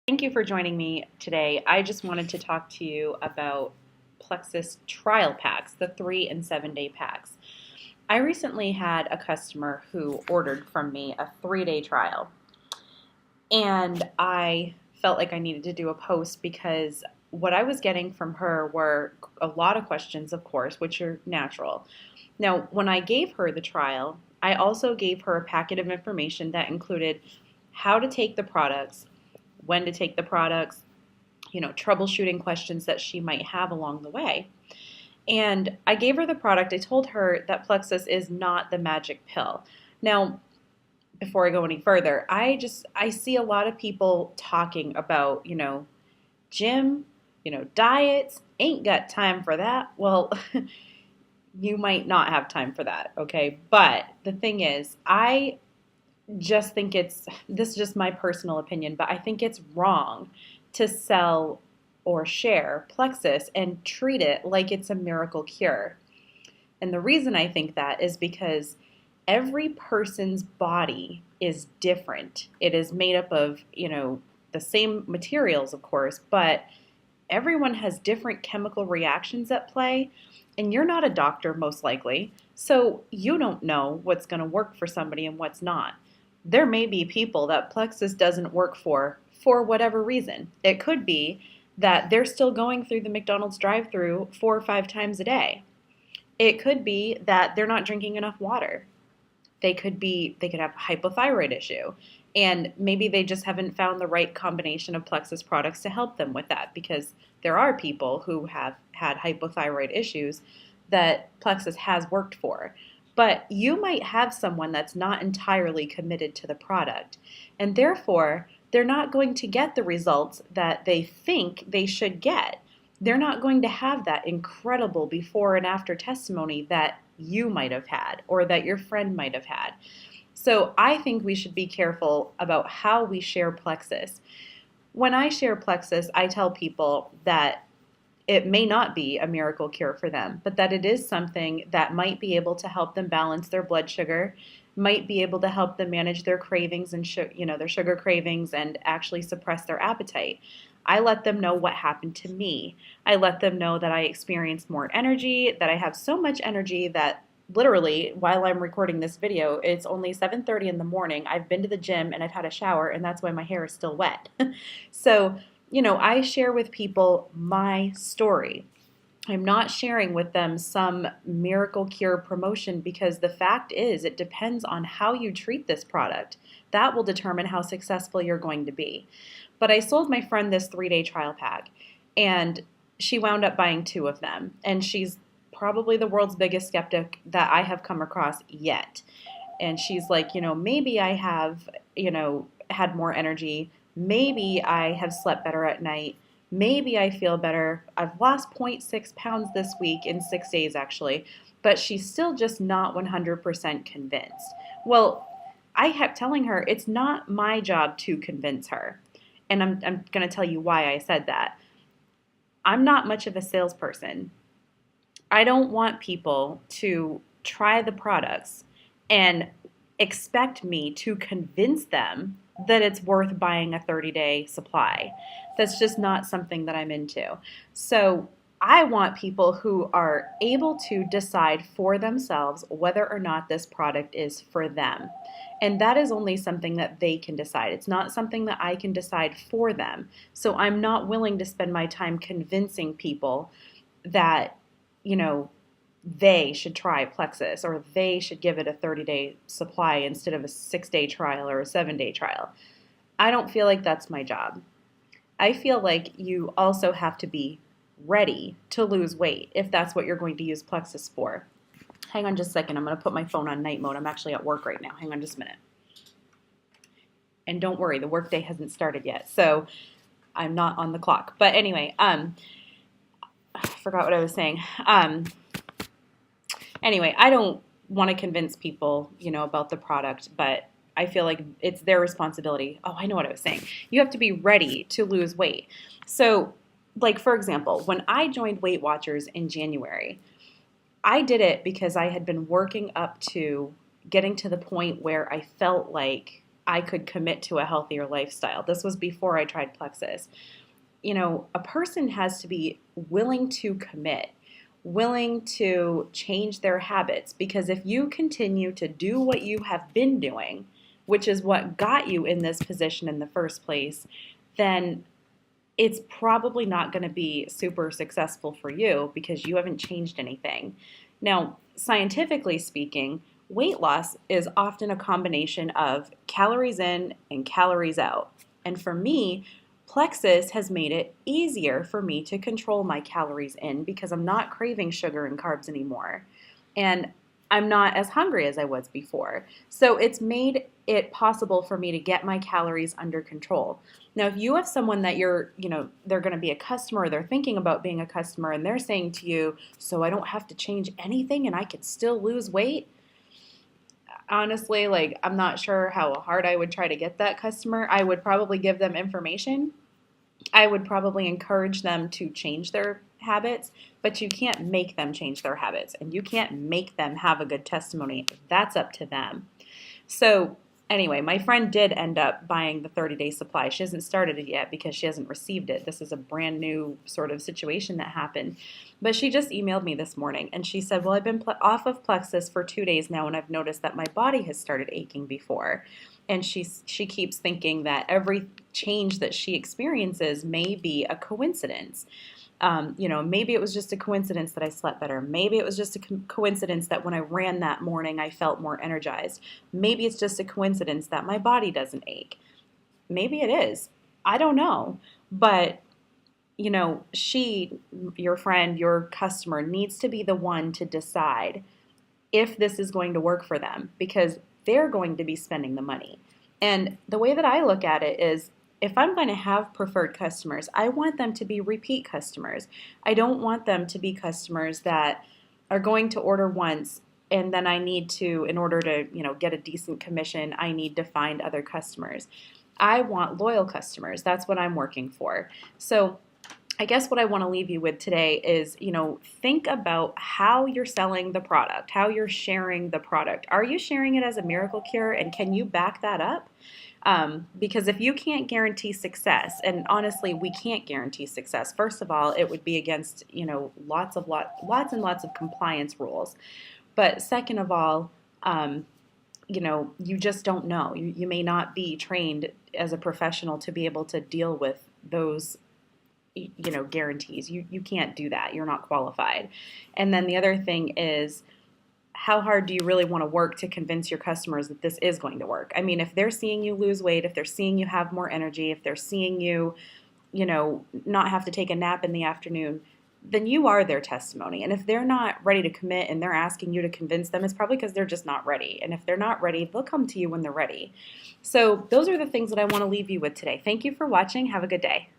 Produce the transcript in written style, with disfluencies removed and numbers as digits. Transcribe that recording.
Thank you for joining me today. I just wanted to talk to you about Plexus trial packs, the 3 and 7 day packs. I recently had a customer who ordered from me a 3 day trial, and I felt like I needed to do a post because what I was getting from her were a lot of questions, of course, which are natural. Now, when I gave her the trial, I also gave her a packet of information that included how to take the products, when to take the products, troubleshooting questions that she might have along the way. And I gave her the product. I told her that Plexus is not the magic pill. Now, before I go any further, I see a lot of people talking about, gym, diets, ain't got time for that. Well, you might not have time for that, okay? But the thing is, I just think this is just my personal opinion, but I think it's wrong to sell or share Plexus and treat it like it's a miracle cure. And the reason I think that is because every person's body is different. It is made up of, the same materials, of course, but everyone has different chemical reactions at play, and you're not a doctor, most likely, so you don't know what's going to work for somebody and what's not. There may be people that Plexus doesn't work for whatever reason. It could be that they're still going through the McDonald's drive-thru 4 or 5 times a day. It could be that they're not drinking enough water. They could have a hypothyroid issue, and maybe they just haven't found the right combination of Plexus products to help them with that, because there are people who have had hypothyroid issues that Plexus has worked for. But you might have someone that's not entirely committed to the product, and therefore they're not going to get the results that they think they should get. They're not going to have that incredible before and after testimony that you might have had or that your friend might have had. So I think we should be careful about how we share Plexus. When I share Plexus, I tell people that it may not be a miracle cure for them, but that it is something that might be able to help them balance their blood sugar, might be able to help them manage their cravings and their sugar cravings, and actually suppress their appetite. I let them know what happened to me. I let them know that I experienced more energy, that I have so much energy that literally, while I'm recording this video, it's only 7:30 in the morning. I've been to the gym and I've had a shower, and that's why my hair is still wet. So, I share with people my story. I'm not sharing with them some miracle cure promotion, because the fact is it depends on how you treat this product. That will determine how successful you're going to be. But I sold my friend this 3 day trial pack, and she wound up buying 2 of them. And she's probably the world's biggest skeptic that I have come across yet. And she's like, maybe I have, had more energy. Maybe I have slept better at night. Maybe I feel better. I've lost 0.6 pounds this week in 6 days, actually. But she's still just not 100% convinced. Well, I kept telling her it's not my job to convince her. And I'm going to tell you why I said that. I'm not much of a salesperson. I don't want people to try the products and expect me to convince them that it's worth buying a 30-day supply. That's just not something that I'm into. So I want people who are able to decide for themselves whether or not this product is for them. And that is only something that they can decide. It's not something that I can decide for them. So I'm not willing to spend my time convincing people that, they should try Plexus, or they should give it a 30-day supply instead of a 6-day trial or a 7-day trial. I don't feel like that's my job. I feel like you also have to be ready to lose weight if that's what you're going to use Plexus for. Hang on just a second. I'm going to put my phone on night mode. I'm actually at work right now. Hang on just a minute. And don't worry, the workday hasn't started yet, so I'm not on the clock. But anyway, I forgot what I was saying. Anyway, I don't want to convince people, about the product, but I feel like it's their responsibility. Oh, I know what I was saying. You have to be ready to lose weight. So, like, for example, when I joined Weight Watchers in January, I did it because I had been working up to getting to the point where I felt like I could commit to a healthier lifestyle. This was before I tried Plexus. A person has to be willing to commit, willing to change their habits, because if you continue to do what you have been doing, which is what got you in this position in the first place, then it's probably not going to be super successful for you because you haven't changed anything. Now, scientifically speaking, weight loss is often a combination of calories in and calories out. And for me, Plexus has made it easier for me to control my calories in because I'm not craving sugar and carbs anymore. And I'm not as hungry as I was before. So it's made it possible for me to get my calories under control. Now, if you have someone that they're going to be a customer, or they're thinking about being a customer, and they're saying to you, so I don't have to change anything and I could still lose weight, honestly, I'm not sure how hard I would try to get that customer. I would probably give them information. I would probably encourage them to change their habits, but you can't make them change their habits, and you can't make them have a good testimony. That's up to them. So anyway, my friend did end up buying the 30-day supply. She hasn't started it yet because she hasn't received it. This is a brand new sort of situation that happened. But she just emailed me this morning, and she said, well, I've been off of Plexus for 2 days now, and I've noticed that my body has started aching before. And she keeps thinking that every change that she experiences may be a coincidence. Maybe it was just a coincidence that I slept better. Maybe it was just a coincidence that when I ran that morning, I felt more energized. Maybe it's just a coincidence that my body doesn't ache. Maybe it is. I don't know. But, your friend, your customer, needs to be the one to decide if this is going to work for them, because they're going to be spending the money. And the way that I look at it is, if I'm going to have preferred customers, I want them to be repeat customers. I don't want them to be customers that are going to order once and then I need to, in order to, get a decent commission, I need to find other customers. I want loyal customers. That's what I'm working for. So I guess what I want to leave you with today is, think about how you're selling the product, how you're sharing the product. Are you sharing it as a miracle cure, and can you back that up? Because if you can't guarantee success, and honestly, we can't guarantee success. First of all, it would be against, lots and lots of compliance rules. But second of all, you just don't know. You may not be trained as a professional to be able to deal with those guarantees. You can't do that. You're not qualified. And then the other thing is, how hard do you really want to work to convince your customers that this is going to work? I mean, if they're seeing you lose weight, if they're seeing you have more energy, if they're seeing you, not have to take a nap in the afternoon, then you are their testimony. And if they're not ready to commit and they're asking you to convince them, it's probably because they're just not ready. And if they're not ready, they'll come to you when they're ready. So those are the things that I want to leave you with today. Thank you for watching. Have a good day.